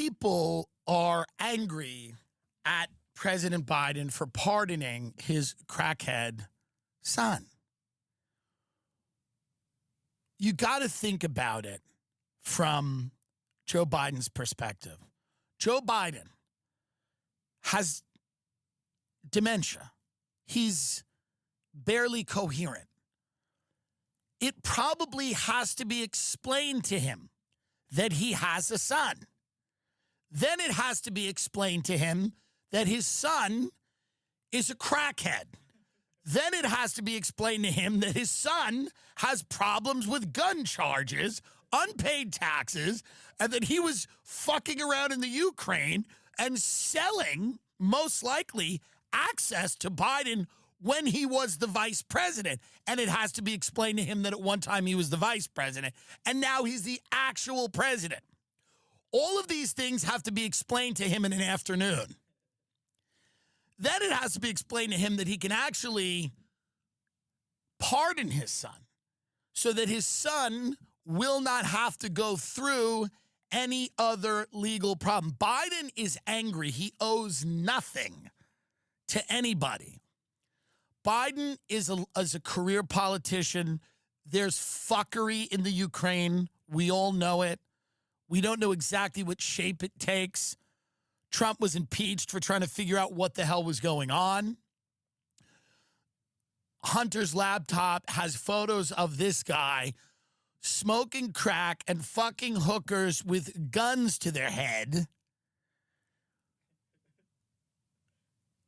people are angry at President Biden for pardoning his crackhead son. You got to think about it from Joe Biden's perspective. Joe Biden has dementia. He's barely coherent. It probably has to be explained to him that he has a son. Then it has to be explained to him that his son is a crackhead. Then it has to be explained to him that his son has problems with gun charges, unpaid taxes, and that he was fucking around in the Ukraine and selling, most likely, access to Biden when he was the vice president. And it has to be explained to him that at one time he was the vice president, and now he's the actual president. All of these things have to be explained to him in an afternoon. Then it has to be explained to him that he can actually pardon his son so that his son will not have to go through any other legal problem. Biden is angry. He owes nothing to anybody. Biden is a career politician. There's fuckery in the Ukraine. We all know it. We don't know exactly what shape it takes. Trump was impeached for trying to figure out what the hell was going on. Hunter's laptop has photos of this guy smoking crack and fucking hookers with guns to their head.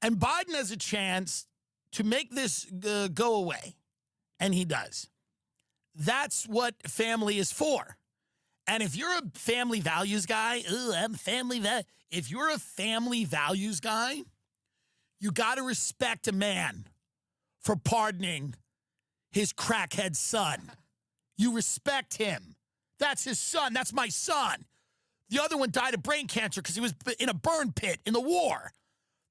And Biden has a chance to make this go away. And he does. That's what family is for. And if you're a family values guy, if you're a family values guy, you got to respect a man for pardoning his crackhead son. You respect him. That's his son. That's my son. The other one died of brain cancer because he was in a burn pit in the war.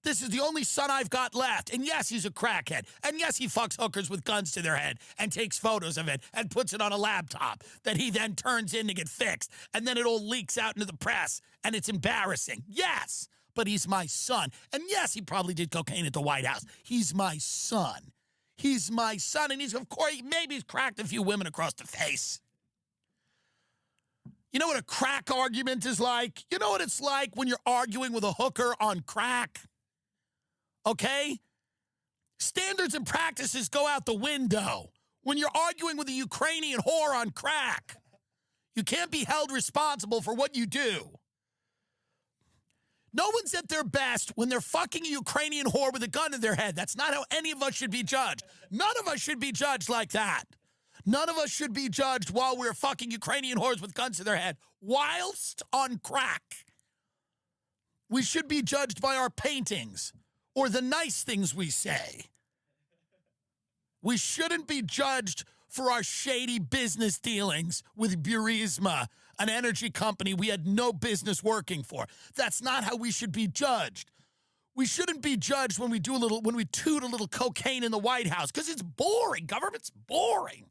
This is the only son I've got left. And yes, he's a crackhead. And yes, he fucks hookers with guns to their head and takes photos of it and puts it on a laptop that he then turns in to get fixed. And then it all leaks out into the press and it's embarrassing. Yes, but he's my son. And yes, he probably did cocaine at the White House. He's my son. He's my son. And he's, of course, maybe he's cracked a few women across the face. You know what a crack argument is like? You know what it's like when you're arguing with a hooker on crack? Okay? Standards and practices go out the window when you're arguing with a Ukrainian whore on crack. You can't be held responsible for what you do. No one's at their best when they're fucking a Ukrainian whore with a gun to their head. That's not how any of us should be judged. None of us should be judged like that. None of us should be judged while we're fucking Ukrainian whores with guns to their head whilst on crack. We should be judged by our paintings or the nice things we say. We shouldn't be judged for our shady business dealings with Burisma, an energy company we had no business working for. That's not how we should be judged. We shouldn't be judged when we toot a little cocaine in the White House because it's boring. Government's boring.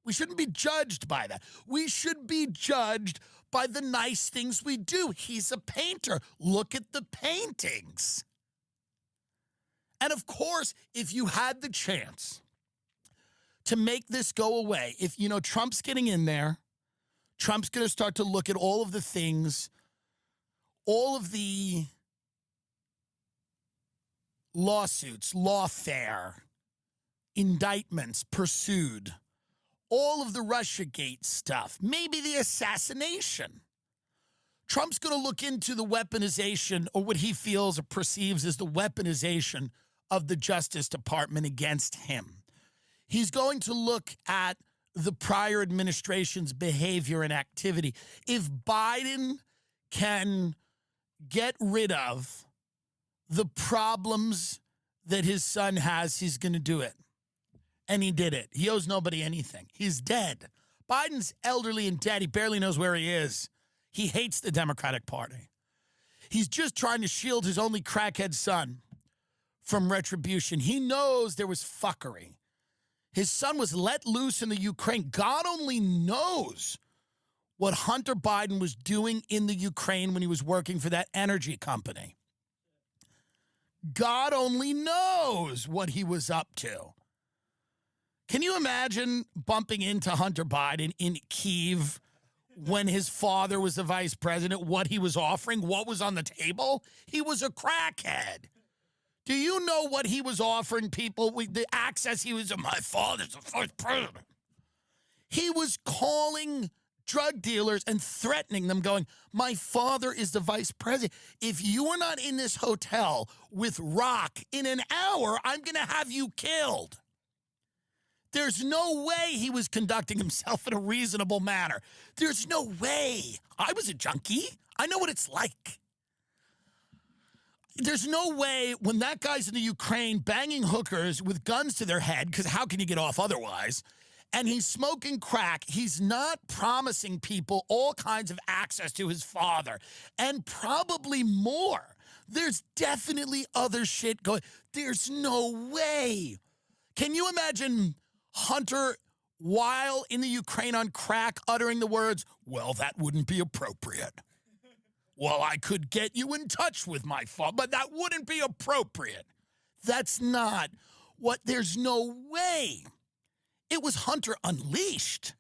We shouldn't be judged by that. We should be judged by the nice things we do. He's a painter. Look at the paintings. And of course, if you had the chance to make this go away, if, Trump's getting in there, Trump's going to start to look at all of the things, all of the lawsuits, lawfare, indictments pursued, all of the Russiagate stuff, maybe the assassination. Trump's going to look into the weaponization, or what he feels or perceives as the weaponization of the Justice Department against him. He's going to look at the prior administration's behavior and activity. If Biden can get rid of the problems that his son has, he's going to do it. And he did it. He owes nobody anything. He's dead. Biden's elderly and dead. He barely knows where he is. He hates the Democratic Party. He's just trying to shield his only crackhead son from retribution. He knows there was fuckery. His son was let loose in the Ukraine. God only knows what Hunter Biden was doing in the Ukraine when he was working for that energy company. God only knows what he was up to. Can you imagine bumping into Hunter Biden in Kyiv when his father was the vice president, what he was offering, what was on the table? He was a crackhead. Do you know what he was offering people with the access? He was, my father's the vice president. He was calling drug dealers and threatening them, going, my father is the vice president. If you are not in this hotel with rock in an hour, I'm going to have you killed. There's no way he was conducting himself in a reasonable manner. There's no way. I was a junkie. I know what it's like. There's no way when that guy's in the Ukraine banging hookers with guns to their head, because how can you get off otherwise, and he's smoking crack, he's not promising people all kinds of access to his father, and probably more. There's definitely other shit going. There's no way. Can you imagine Hunter, while in the Ukraine on crack, uttering the words, well, that wouldn't be appropriate. Well, I could get you in touch with my father, but that wouldn't be appropriate. That's not what, there's no way. It was Hunter Unleashed.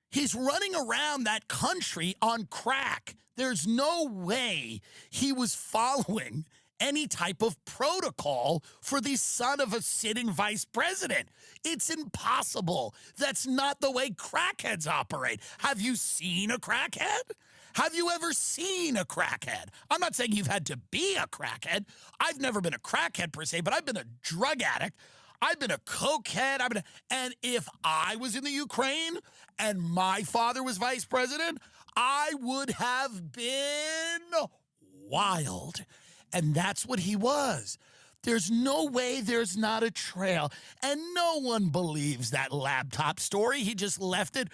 He's running around that country on crack. There's no way he was following any type of protocol for the son of a sitting vice president. It's impossible. That's not the way crackheads operate. Have you seen a crackhead? Have you ever seen a crackhead? I'm not saying you've had to be a crackhead. I've never been a crackhead per se, but I've been a drug addict. I've been a cokehead. And if I was in the Ukraine and my father was vice president, I would have been wild. And that's what he was. There's no way there's not a trail. And no one believes that laptop story. He just left it.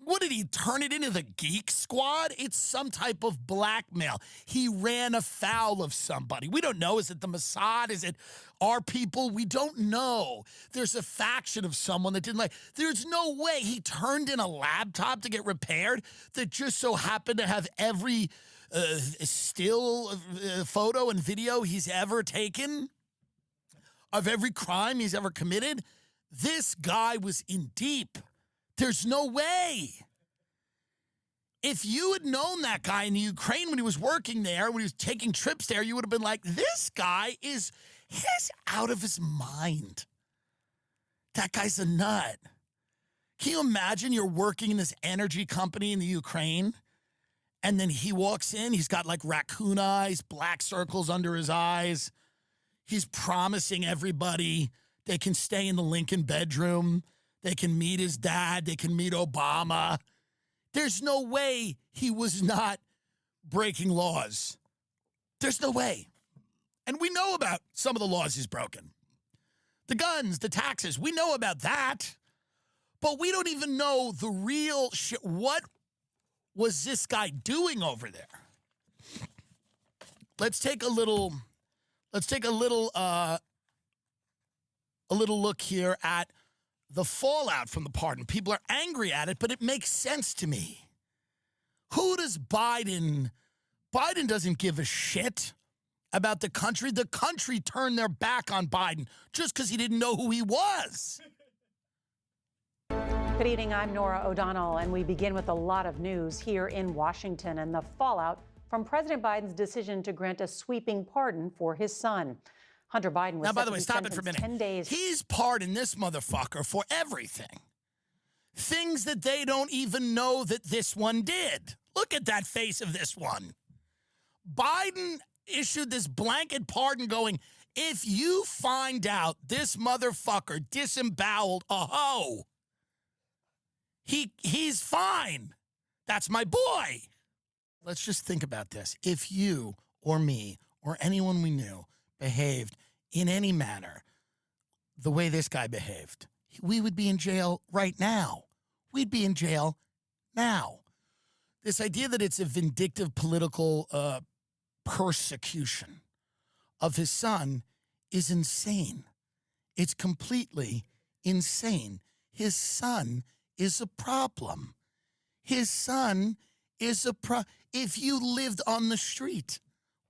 What did he turn it into, the Geek Squad? It's some type of blackmail. He ran afoul of somebody. We don't know. Is it the Mossad? Is it our people? We don't know. There's a faction of someone that didn't like. There's no way he turned in a laptop to get repaired that just so happened to have every still photo and video he's ever taken of every crime he's ever committed. This guy was in deep. There's no way. If you had known that guy in the Ukraine when he was working there, when he was taking trips there, you would have been like, this guy he's out of his mind. That guy's a nut. Can you imagine you're working in this energy company in the Ukraine, and then he walks in, he's got like raccoon eyes, black circles under his eyes. He's promising everybody they can stay in the Lincoln bedroom. They can meet his dad. They can meet Obama. There's no way he was not breaking laws. There's no way. And we know about some of the laws he's broken. The guns, the taxes, we know about that. But we don't even know the real shit. What was this guy doing over there? Let's take a little look here at the fallout from the pardon. People are angry at it, but it makes sense to me. Who does Biden doesn't give a shit about the country. The country turned their back on Biden just because he didn't know who he was. Good evening, I'm Norah O'Donnell, and we begin with a lot of news here in Washington and the fallout from President Biden's decision to grant a sweeping pardon for his son. Hunter Biden was now, by the way, stop it for a minute. 10 days. He's pardoned this motherfucker for everything. Things that they don't even know that this one did. Look at that face of this one. Biden issued this blanket pardon going, if you find out this motherfucker disemboweled a hoe, he's fine. That's my boy. Let's just think about this. If you or me or anyone we knew behaved in any manner the way this guy behaved, we would be in jail right now. We'd be in jail now. This idea that it's a vindictive political persecution of his son is insane. It's completely insane. His son is a problem. His son is if you lived on the street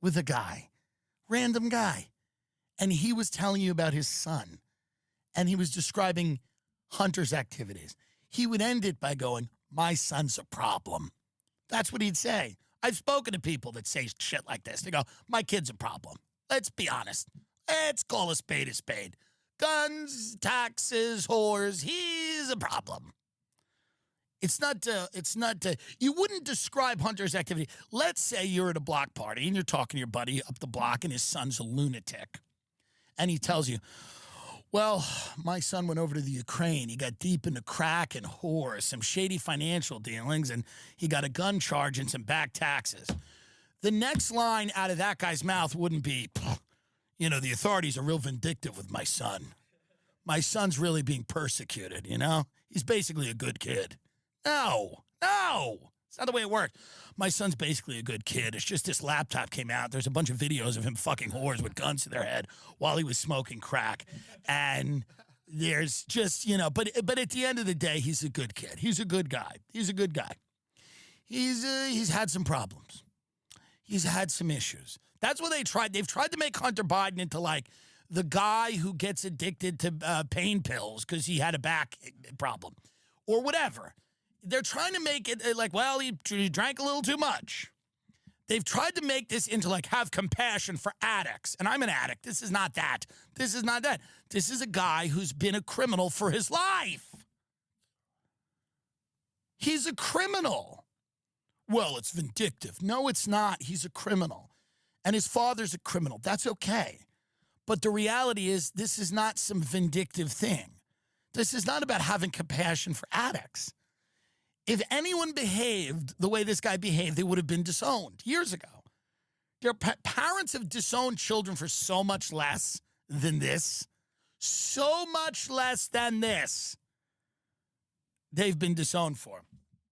with a guy, random guy, and he was telling you about his son, and he was describing Hunter's activities, he would end it by going, my son's a problem. That's what he'd say. I've spoken to people that say shit like this. They go, my kid's a problem. Let's be honest. Let's call a spade a spade. Guns, taxes, whores, he's a problem. It's not you wouldn't describe Hunter's activity. Let's say you're at a block party and you're talking to your buddy up the block and his son's a lunatic. And he tells you, well, my son went over to the Ukraine. He got deep into crack and whores, some shady financial dealings, and he got a gun charge and some back taxes. The next line out of that guy's mouth wouldn't be, you know, the authorities are real vindictive with my son. My son's really being persecuted, you know? He's basically a good kid. No. It's not the way it works. My son's basically a good kid. It's just this laptop came out. There's a bunch of videos of him fucking whores with guns to their head while he was smoking crack. And there's just, you know, but at the end of the day, he's a good kid. He's a good guy. He's had some problems. He's had some issues. That's what they've tried to make Hunter Biden into like the guy who gets addicted to pain pills because he had a back problem or whatever. They're trying to make it like, well, he drank a little too much. They've tried to make this into like, have compassion for addicts. And I'm an addict. This is not that. This is not that. This is a guy who's been a criminal for his life. He's a criminal. Well, it's vindictive. No, it's not. He's a criminal. And his father's a criminal. That's okay. But the reality is, this is not some vindictive thing. This is not about having compassion for addicts. If anyone behaved the way this guy behaved, they would have been disowned years ago. Their parents have disowned children for so much less than this. So much less than this. They've been disowned for.